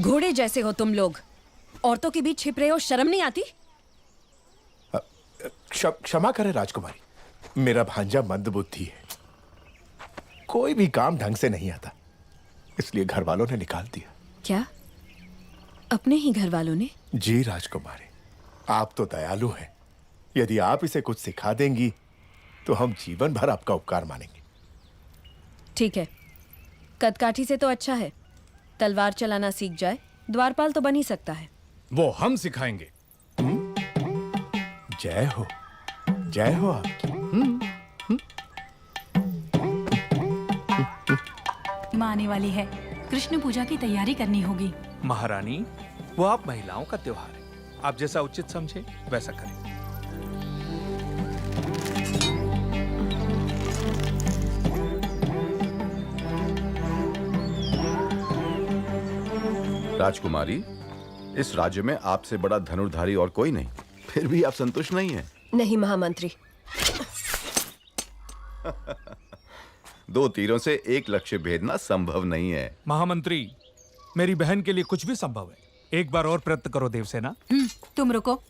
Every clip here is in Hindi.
घोड़े जैसे हो तुम लोग। औरतों के बीच छिप रहे हो, शर्म नहीं आती? क्षमा करें राजकुमारी, मेरा भांजा मंदबुद्धि है, कोई भी काम ढंग से नहीं आता, इसलिए घर वालों ने निकाल दिया। क्या? अपने ही घर वालों ने? जी राजकुमारी, आप तो दयालु हैं। यदि आप इसे कुछ सिखा देंगी तो हम जीवन भर आपका उपकार मानेंगे। ठीक है, कदकाठी से तो अच्छा है तलवार चलाना सीख जाए, द्वारपाल तो बन ही सकता है। वो हम सिखाएंगे। जय हो, जय हो आपकी। माँ आने वाली है, कृष्ण पूजा की तैयारी करनी होगी। महारानी, वो आप महिलाओं का त्योहार है, आप जैसा उचित समझे वैसा करें। राजकुमारी, इस राज्य में आपसे बड़ा धनुर्धारी और कोई नहीं, फिर भी आप संतुष्ट नहीं हैं। नहीं महामंत्री। 2 तीरों से एक लक्ष्य भेदना संभव नहीं है। महामंत्री, मेरी बहन के लिए कुछ भी संभव है, एक बार और प्रयत्न करो देवसेना। तुम रुको,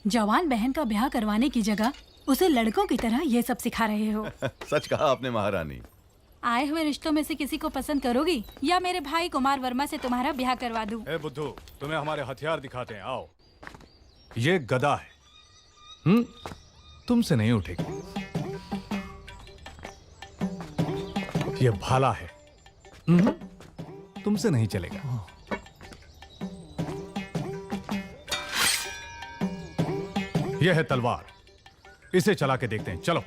जवान बहन का ब्याह करवाने की जगह उसे लड़कों की तरह ये सब सिखा रहे हो। सच कहा आपने महारानी। आए हुए रिश्तों में से किसी को पसंद करोगी या मेरे भाई कुमार वर्मा से तुम्हारा ब्याह करवा दूं? ए बुद्धू, तुम्हें हमारे हथियार दिखाते हैं, आओ। ये गदा है, तुमसे नहीं उठेगी। ये भाला है, तुमसे नहीं चलेगा। यह है तलवार, इसे चला के देखते हैं, चलो।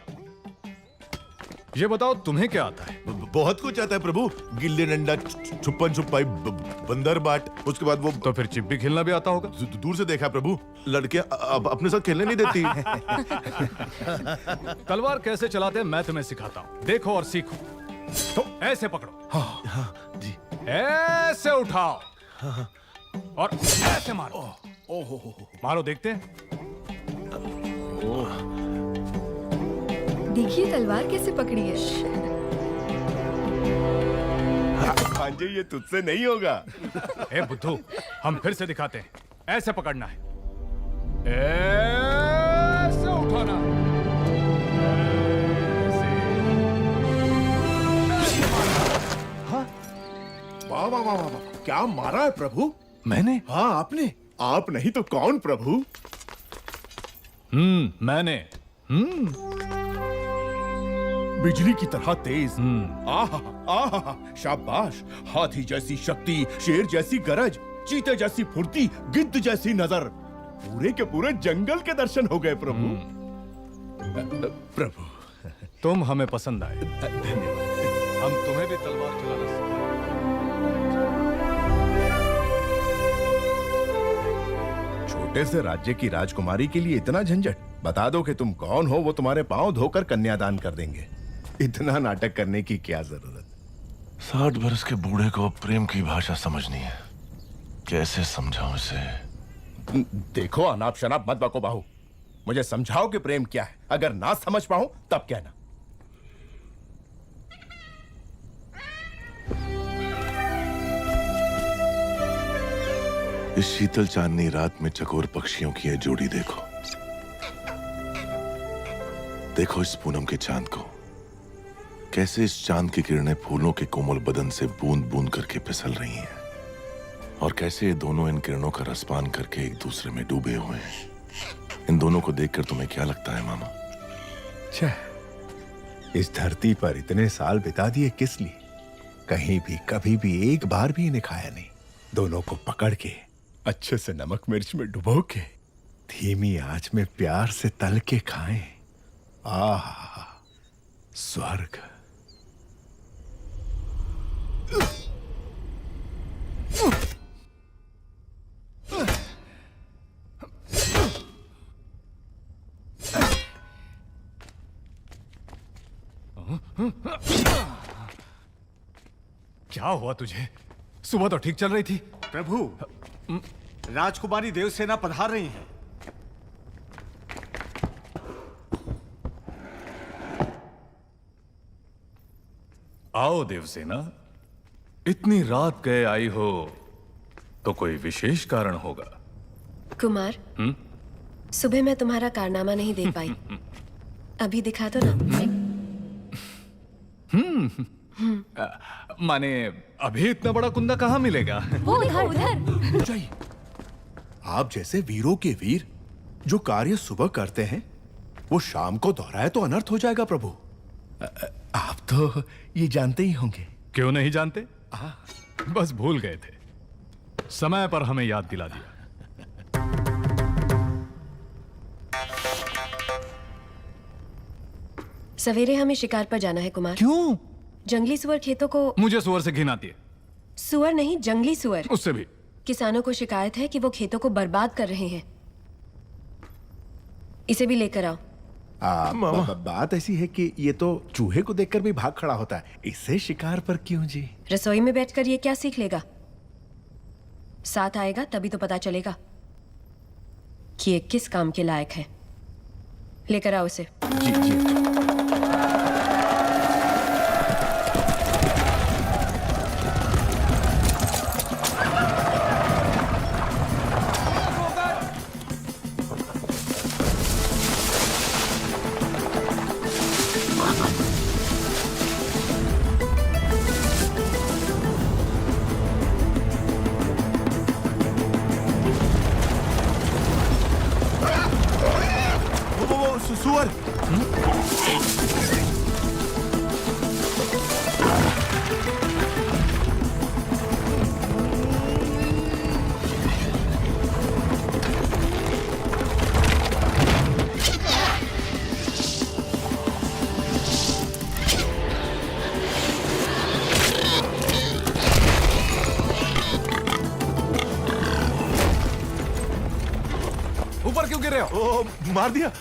ये बताओ तुम्हें क्या आता है? बहुत कुछ आता है प्रभु, गिल्ली डंडा, छुपन छुपाई, बंदर बाट, उसके बाद वो। तो फिर चिप्पी खेलना भी आता होगा? दूर से देखा प्रभु, लड़कियां अब अपने साथ खेलने नहीं देती। तलवार कैसे चलाते हैं मैं तुम्हें सिखाता हूं, देखो और सीखो। तो ऐसे पकड़ो, हाँ, जी। ऐसे उठाओ, और ऐसे मारो। मारो, देखते हैं। देखिए तलवार कैसे पकड़ी है। भांजे, ये तुझसे नहीं होगा। ए बुद्धू, हम फिर से दिखाते हैं, ऐसे पकड़ना है, ऐसे उठाना, वाह वाह वाह वाह, क्या मारा है प्रभु? मैंने? हाँ आपने, आप नहीं तो कौन प्रभु? मैंने। बिजली की तरह तेज, आहा आहा, शाबाश। हाथी जैसी शक्ति, शेर जैसी गरज, चीते जैसी फुर्ती, गिद्ध जैसी नजर, पूरे के पूरे जंगल के दर्शन हो गए प्रभु। प्रभु, तुम हमें पसंद आए, हम तुम्हें भी तलवार चलाना सिखाएंगे। छोटे से राज्य की राजकुमारी के लिए इतना झंझट? बता दो कि तुम कौन हो, वो तुम्हारे पांव धोकर कन्यादान कर देंगे। इतना नाटक करने की क्या जरूरत? 60 बरस के बूढ़े को प्रेम की भाषा समझनी है, कैसे समझाऊं इसे? देखो, अनाप शनाप मत बको बाहू, मुझे समझाओ कि प्रेम क्या है। अगर ना समझ पाऊं तब कहना। इस शीतल चांदनी रात में चकोर पक्षियों की यह जोड़ी देखो, देखो इस पूनम के चांद को, कैसे इस चांद की किरणें फूलों के कोमल बदन से बूंद बूंद करके फिसल रही हैं, और कैसे ये दोनों इन किरणों का रसपान करके एक दूसरे में डूबे हुए हैं। इन दोनों को देखकर तुम्हें क्या लगता है मामा? इस धरती पर इतने साल बिता दिए किस लिए? कहीं भी कभी भी एक बार भी इन्हें खाया नहीं। दोनों को पकड़ के अच्छे से नमक मिर्च में डुबो के धीमी आंच में प्यार से तल के खाएं। आहा, स्वर्ग। क्या हुआ तुझे? सुबह तो ठीक चल रही थी। प्रभु, राजकुमारी देवसेना पधार रही हैं। आओ देवसेना, इतनी रात गए आई हो, तो कोई विशेष कारण होगा। कुमार, सुबह मैं तुम्हारा कारनामा नहीं देख पाई, अभी दिखा दो ना। माने अभी इतना बड़ा कुंदा कहाँ मिलेगा? वो उधर आप जैसे वीरों के वीर जो कार्य सुबह करते हैं वो शाम को दोहराए तो अनर्थ हो जाएगा प्रभु। आप तो ये जानते ही होंगे। क्यों नहीं जानते? बस भूल गए थे, समय पर हमें याद दिला दिया। सवेरे हमें शिकार पर जाना है कुमार। क्यों? जंगली सुअर खेतों को। मुझे सुअर से घिन आती है। सुअर नहीं, जंगली सुअर। उससे भी। किसानों को शिकायत है कि वो खेतों को बर्बाद कर रहे हैं। इसे भी लेकर आओ। बात ऐसी है कि ये तो चूहे को देखकर भी भाग खड़ा होता है, इससे शिकार पर क्यों जी? रसोई में बैठकर ये क्या सीख लेगा? साथ आएगा तभी तो पता चलेगा कि ये किस काम के लायक है। लेकर आओ इसे। जी जी। सुअर। ऊपर क्यों गिर रहे हो? ओ, मार दिया।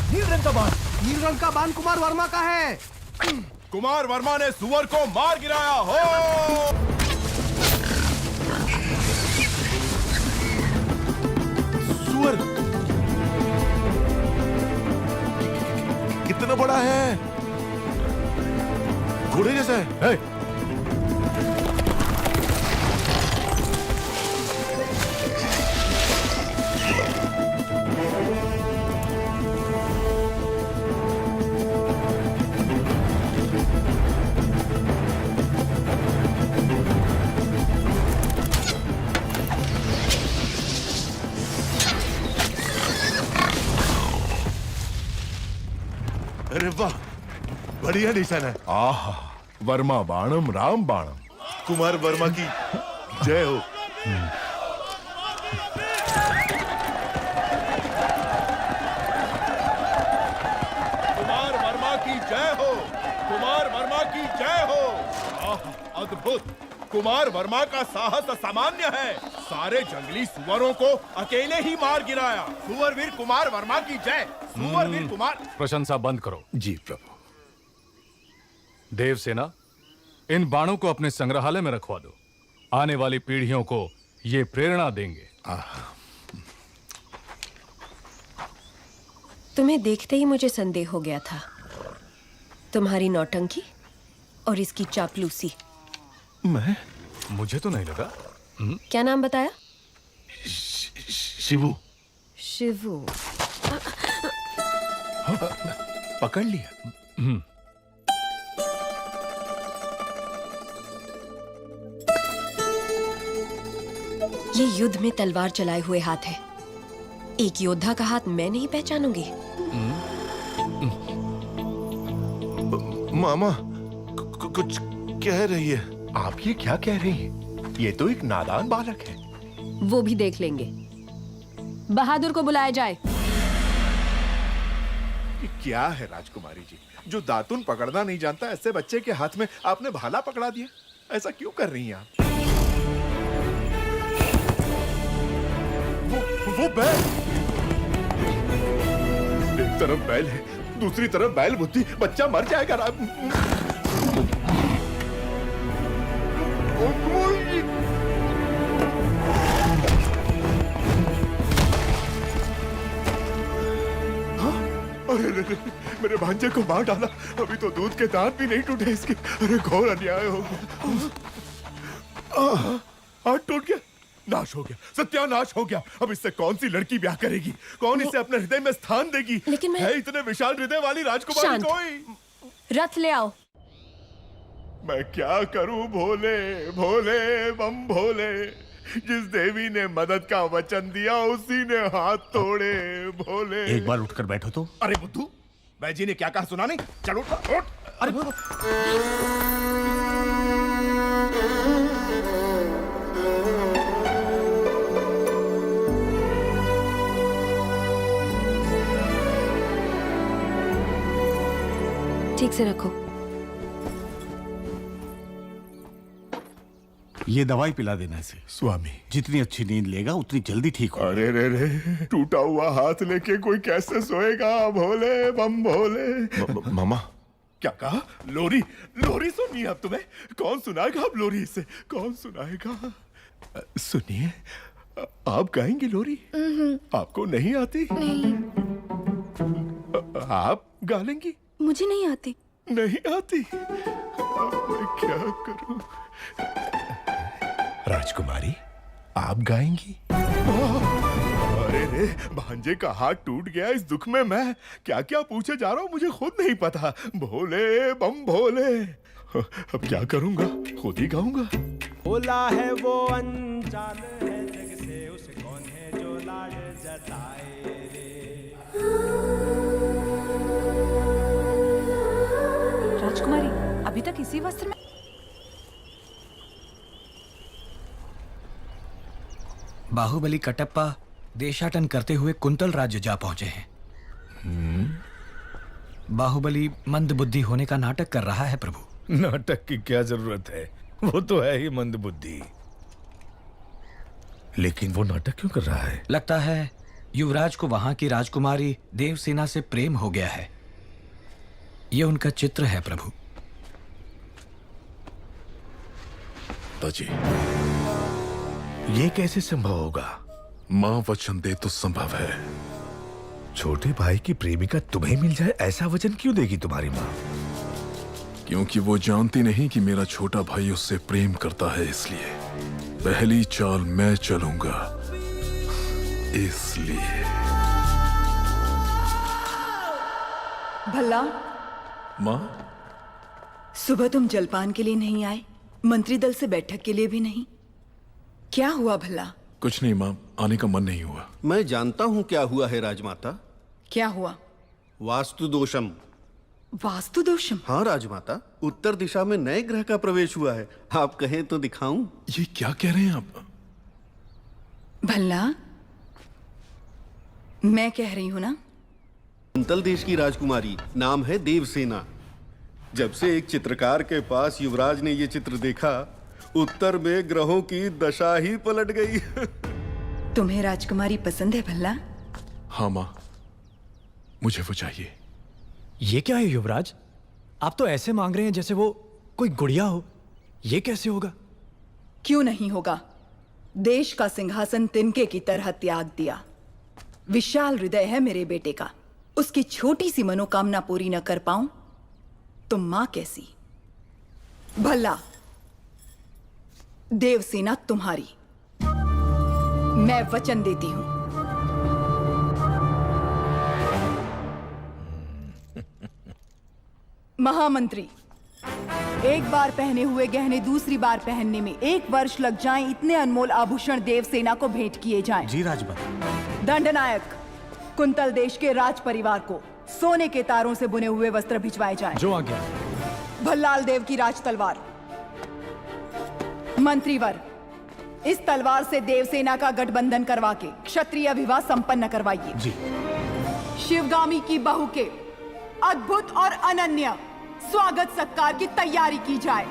नील रंग का बाण कुमार वर्मा का है। कुमार वर्मा ने सुअर को मार गिराया हो। सुअर कितना बड़ा है? घोड़े जैसा है। अरे वाह, बढ़िया निशान है। आहा, वर्मा बाणम राम बाणम। कुमार वर्मा की जय हो। कुमार वर्मा की जय हो। कुमार वर्मा की जय हो। आहा, अद्भुत। कुमार वर्मा का साहस असामान्य है। सारे जंगली सुअरों को अकेले ही मार गिराया। सुअरवीर कुमार वर्मा की जय। सुअरवीर कुमार। प्रशंसा बंद करो। जी प्रभु। देवसेना, इन बाणों को अपने संग्रहालय में रखवा दो। आने वाली पीढ़ियों को ये प्रेरणा देंगे। तुम्हें देखते ही मुझे संदेह हो गया था। तुम्हारी नौटंकी और इसकी चापलूसी। मैं? मुझे तो नहीं लगा। क्या नाम बताया? शिवू। शिवू। पकड़ लिया। ये युद्ध में तलवार चलाए हुए हाथ है। एक योद्धा का हाथ मैं नहीं पहचानूंगी। मामा कुछ कह रही है। आप ये क्या कह रही हैं? ये तो एक नादान बालक है। वो भी देख लेंगे। बहादुर को बुलाया जाए। ये क्या है राजकुमारी जी, जो दातुन पकड़ना नहीं जानता ऐसे बच्चे के हाथ में आपने भाला पकड़ा दिया? ऐसा क्यों कर रही हैं आप? वो बैल। एक तरफ बैल है, दूसरी तरफ बैल बुद्धि। बच्चा मर जाएगा। अरे मेरे भांजे को मार डाला। अभी तो दूध के दांत भी नहीं टूटे इसके। अरे घोर अन्याय हो गया। हाथ टूट गया। नाश हो गया, सत्यानाश हो गया। अब इससे कौन सी लड़की ब्याह करेगी? कौन इसे अपने हृदय में स्थान देगी? लेकिन मैं- है इतने विशाल हृदय वाली राजकुमारी शांत। कोई? रथ ले आओ। मैं क्या करूं भोले भोले बम भोले, जिस देवी ने मदद का वचन दिया उसी ने हाथ तोड़े भोले। एक बार उठकर बैठो तो। अरे बुद्धू, बैजी ने क्या कहा सुना नहीं? चलो उठ उठ। अरे ठीक से रखो। ये दवाई पिला देना इसे। स्वामी, जितनी अच्छी नींद लेगा उतनी जल्दी ठीक हो। अरे रे रे, टूटा हुआ हाथ लेके कोई कैसे सोएगा भोले बम भोले। मामा, क्या कहा? लोरी? लोरी सुनिए अब तुम्हें। कौन सुनाएगा अब लोरी इसे? कौन सुनाएगा? सुनिए, आप गाएंगे लोरी? आपको नहीं आती? नहीं, आप गा लेंगी? मुझे नहीं आती। नहीं आती? अब मैं क्या करूं? राजकुमारी, आप गाएंगी? अरे रे, भांजे का हाथ टूट गया। इस दुख में मैं क्या क्या पूछे जा रहा हूँ मुझे खुद नहीं पता। भोले बम भोले, अब क्या करूंगा? खुद ही गाऊंगा। भोला है वो अनजान है जग से, उसे कौन है जो लाज जताए रे। राजकुमारी अभी तक इसी वस्त्र में। बाहुबली कटप्पा देशाटन करते हुए कुंतल राज्य जा पहुंचे हैं। बाहुबली मंदबुद्धि होने का नाटक कर रहा है प्रभु। नाटक की क्या जरूरत है? वो तो है ही मंदबुद्धि। लेकिन वो नाटक क्यों कर रहा है? लगता है युवराज को वहां की राजकुमारी देवसेना से प्रेम हो गया है। ये उनका चित्र है प्रभु। ताजी, ये कैसे संभव होगा? माँ वचन दे तो संभव है। छोटे भाई की प्रेमिका तुम्हें मिल जाए ऐसा वचन क्यों देगी तुम्हारी माँ? क्योंकि वो जानती नहीं कि मेरा छोटा भाई उससे प्रेम करता है, इसलिए पहली चाल मैं चलूंगा। इसलिए भला माँ, सुबह तुम जलपान के लिए नहीं आए, मंत्री दल से बैठक के लिए भी नहीं। क्या हुआ भला? कुछ नहीं माँ, आने का मन नहीं हुआ। मैं जानता हूं क्या हुआ है राजमाता। क्या हुआ? वास्तु दोषम। वास्तु दोषम? हाँ राजमाता, उत्तर दिशा में नए ग्रह का प्रवेश हुआ है। आप कहें तो दिखाऊं? ये क्या कह रहे हैं आप? भला मैं कह रही हूं ना। कुंतल देश की राजकुमारी, नाम है देवसेना। जब से एक चित्रकार के पास युवराज ने ये चित्र देखा, उत्तर में ग्रहों की दशा ही पलट गई। तुम्हें राजकुमारी पसंद है भला? हाँ माँ, मुझे वो चाहिए। ये क्या है युवराज? आप तो ऐसे मांग रहे हैं जैसे वो कोई गुड़िया हो। ये कैसे होगा? क्यों नहीं होगा? देश का सिंहासन तिनके की तरह त्याग दिया। विशाल हृदय है मेरे बेटे का। उसकी छोटी सी मनोकामना पूरी न कर पाऊं तो मां कैसी? भला देवसेना तुम्हारी, मैं वचन देती हूं। महामंत्री, एक बार पहने हुए गहने दूसरी बार पहनने में 1 वर्ष लग जाएं, इतने अनमोल आभूषण देवसेना को भेंट किए जाएं। जी राजमाता। दंडनायक, कुंतल देश के राज परिवार को सोने के तारों से बुने हुए वस्त्र भिजवाए जाएं। जो आज्ञा। भल्लाल देव की राज तलवार। मंत्रीवर, इस तलवार से देवसेना का गठबंधन करवा के क्षत्रिय विवाह संपन्न करवाइए। जी। शिवगामी की बहू के अद्भुत और अनन्य स्वागत सत्कार की तैयारी की जाए।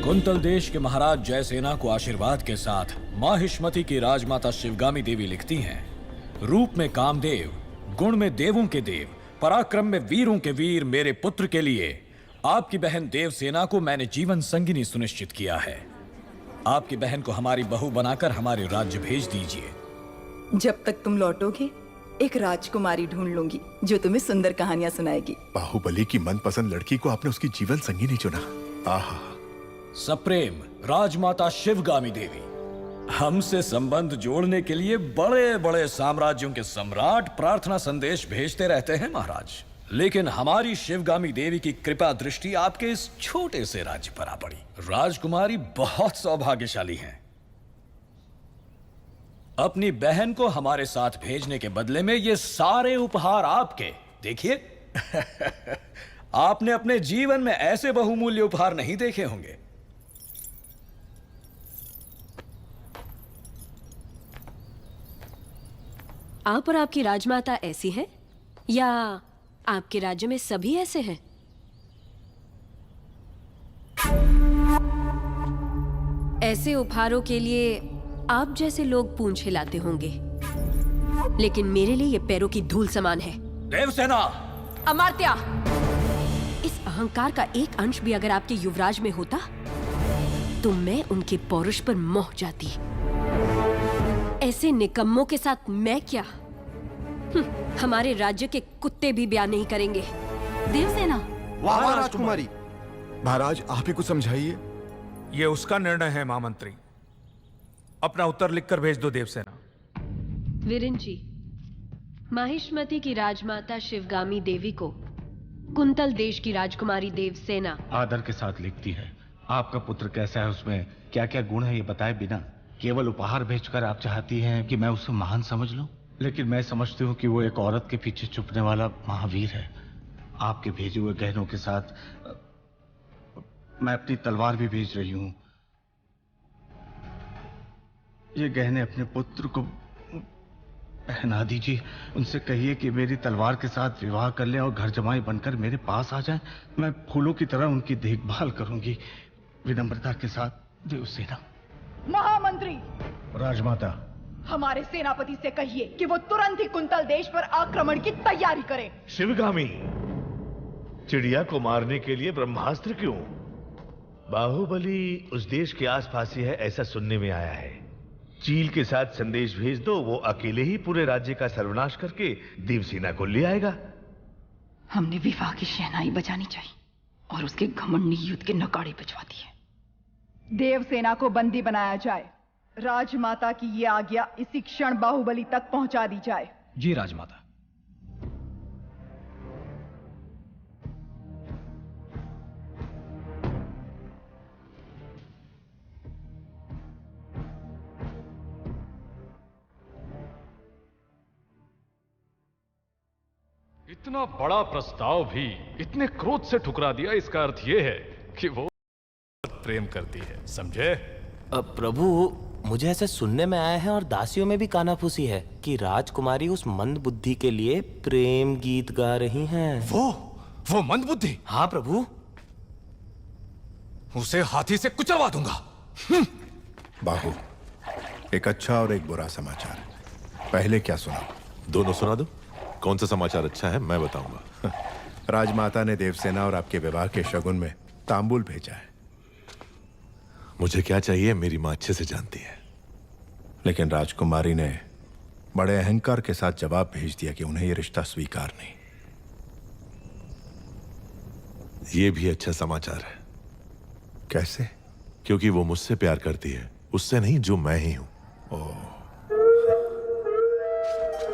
कुंतल देश के महाराज जयसेना को आशीर्वाद के साथ माहिष्मति की राजमाता शिवगामी देवी लिखती हैं, रूप में कामदेव, गुण में देवों के देव, पराक्रम में वीरों के वीर मेरे पुत्र के लिए आपकी बहन देवसेना को मैंने जीवन संगिनी सुनिश्चित किया है। आपकी बहन को हमारी बहू बनाकर हमारे राज्य भेज दीजिए। जब तक तुम लौटोगे एक राजकुमारी ढूंढ लूंगी जो तुम्हें सुंदर कहानियां सुनाएगी। बाहुबली की मनपसंद लड़की को आपने उसकी जीवन संगिनी चुना। आहा। सप्रेम राजमाता शिवगामी देवी हमसे संबंध जोड़ने के लिए बड़े बड़े साम्राज्यों के सम्राट प्रार्थना संदेश भेजते रहते हैं महाराज, लेकिन हमारी शिवगामी देवी की कृपा दृष्टि आपके इस छोटे से राज्य पर आ पड़ी। राजकुमारी बहुत सौभाग्यशाली हैं। अपनी बहन को हमारे साथ भेजने के बदले में ये सारे उपहार आपके। देखिए आपने अपने जीवन में ऐसे बहुमूल्य उपहार नहीं देखे होंगे। आप और आपकी राजमाता ऐसी हैं या आपके राज्य में सभी ऐसे हैं? ऐसे उपहारों के लिए आप जैसे लोग पूंछ हिलाते होंगे, लेकिन मेरे लिए ये पैरों की धूल समान है। देवसेना! अमर्त्य! इस अहंकार का एक अंश भी अगर आपके युवराज में होता तो मैं उनके पौरुष पर मोह जाती। ऐसे निकम्मों के साथ मैं क्या? हमारे राज्य के कुत्ते भी ब्याह नहीं करेंगे। देवसेना! वाह राजकुमारी। महाराज आप ही कुछ समझाइए। ये उसका निर्णय है महामंत्री। अपना उत्तर लिखकर भेज दो देवसेना। वीरेन जी, माहिष्मति की राजमाता शिवगामी देवी को कुंतल देश की राजकुमारी देवसेना आदर के साथ लिखती है। आपका पुत्र कैसा है, उसमें क्या क्या गुण है, ये बताए बिना केवल उपहार भेजकर आप चाहती हैं कि मैं उसे महान समझ लूं। लेकिन मैं समझती हूँ कि वो एक औरत के पीछे छुपने वाला महावीर है। आपके भेजे हुए गहनों के साथ मैं अपनी तलवार भी भेज रही हूँ। ये गहने अपने पुत्र को पहना दीजिए। उनसे कहिए कि मेरी तलवार के साथ विवाह कर लें और घर जमाई बनकर मेरे पास आ जाएं। मैं फूलों की तरह उनकी देखभाल करूंगी। विनम्रता के साथ देवसेना। महामंत्री, राजमाता, हमारे सेनापति से कहिए कि वो तुरंत ही कुंतल देश पर आक्रमण की तैयारी करें। शिवगामी, चिड़िया को मारने के लिए ब्रह्मास्त्र क्यों? बाहुबली उस देश के आसपास ही है, ऐसा सुनने में आया है। चील के साथ संदेश भेज दो, वो अकेले ही पूरे राज्य का सर्वनाश करके देवसेना को ले आएगा। हमने विवाह की शहनाई बजानी चाहिए और उसके घमंडी युद्ध के नगाड़े बजवा दिए। देवसेना को बंदी बनाया जाए। राजमाता की ये आज्ञा इसी क्षण बाहुबली तक पहुंचा दी जाए। जी राजमाता। इतना बड़ा प्रस्ताव भी इतने क्रोध से ठुकरा दिया, इसका अर्थ यह है कि वो प्रेम करती है, समझे? प्रभु, मुझे ऐसे सुनने में आया है और दासियों में भी कानाफूसी है कि राजकुमारी उस मंद बुद्धि के लिए प्रेम गीत गा रही हैं। वो मंद बुद्धि? हाँ प्रभु। उसे हाथी से कुचलवा दूंगा। बाहु, एक अच्छा और एक बुरा समाचार। पहले क्या सुना? दोनों सुना दो। कौन सा समाचार अच्छा है मैं बताऊंगा। राजमाता ने देवसेना और आपके विवाह के शगुन में तांबूल भेजा है। मुझे क्या चाहिए मेरी मां अच्छे से जानती है। लेकिन राजकुमारी ने बड़े अहंकार के साथ जवाब भेज दिया कि उन्हें यह रिश्ता स्वीकार नहीं। यह भी अच्छा समाचार है। कैसे? क्योंकि वो मुझसे प्यार करती है, उससे नहीं जो मैं ही हूं। ओह,